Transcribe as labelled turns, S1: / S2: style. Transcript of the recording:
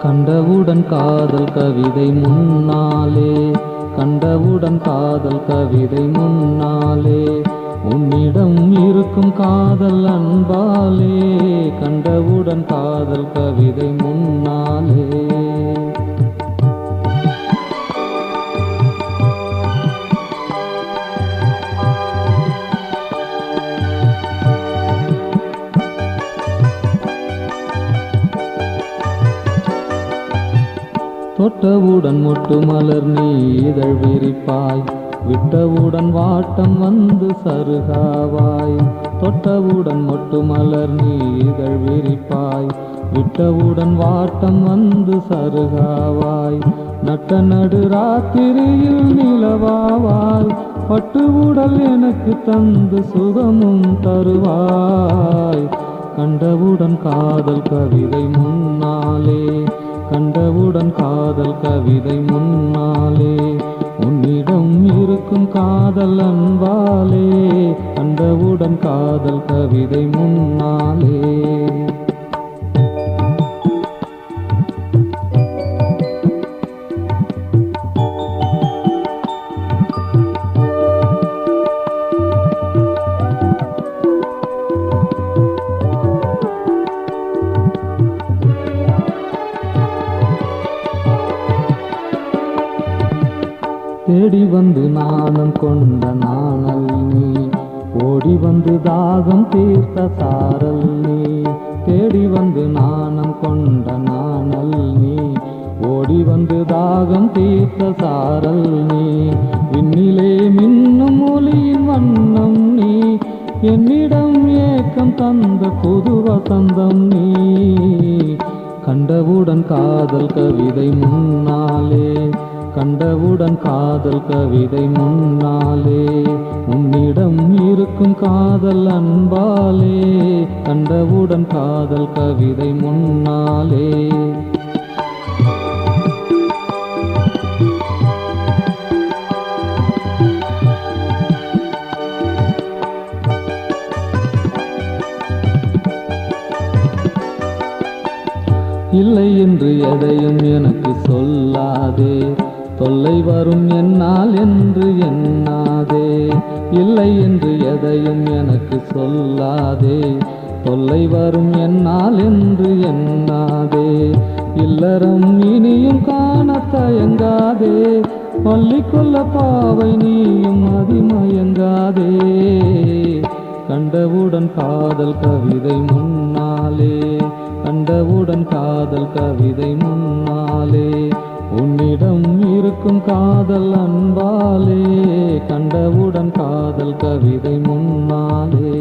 S1: கண்டவுடன் காதல் கவிதை முன்னாலே, கண்டவுடன் காதல் கவிதை முன்னாலே, உன்னிடம் இருக்கும் காதல் அன்பாலே, கண்டவுடன் காதல் கவிதை முன்னாலே. தொட்டவுடன் மொட்டு மலர் நீ இதழ் விரிப்பாய், விட்டவுடன் வாட்டம் வந்து சருகாவாய். தொட்டவுடன் மொட்டு மலர் நீ இதழ் விரிப்பாய், விட்டவுடன் வாட்டம் வந்து சருகாவாய். நட்ட நடு ராத்திரியில் நிலவாவாய், பட்டு உடல் எனக்கு தந்து சுகமும் தருவாய். கண்டவுடன் காதல் கவிதை முன்னாலே, கண்டவுடன் காதல் கவிதை முன்னாலே, உன்னிடம் இருக்கும் காதல் அன்பாலே, கண்டவுடன் காதல் கவிதை முன்னாலே. தேடி வந்து நாணம் கொண்ட நாணல் நீ, ஓடி வந்து தாகம் தீர்த்த சாரல் நீ. தேடி வந்து நாணம் கொண்ட நாணல் நீ, ஓடி வந்து தாகம் தீர்த்த சாரல் நீ. விண்ணிலே மின்னும் ஒளியின் வண்ணம் நீ, என்னிடம் ஏக்கம் தந்த புது வசந்தம் நீ. கண்டவுடன் காதல் கவிதை முன்னாலே, கண்டவுடன் காதல் கவிதை முன்னாலே, உன்னிடம் இருக்கும் காதல் அன்பாலே, கண்டவுடன் காதல் கவிதை முன்னாலே. இல்லை என்று எதையும் எனக்கு சொல்லாதே, தொல்லை வரும் என்னால் என்று எண்ணாதே. இல்லை என்று எதையும் எனக்கு சொல்லாதே, தொல்லை வரும் என்னால் என்று எண்ணாதே. இல்லறம் இனியும் காண தயங்காதே, பள்ளிக்கொள்ள பாவை நீயும் அதிமயங்காதே. கண்டவுடன் காதல் கவிதை முன்னாலே, கண்டவுடன் காதல் கவிதை முன்னாலே, உன்னிடம் இருக்கும் காதல் அன்பாலே, கண்டவுடன் காதல் கவிதை முன்னாலே.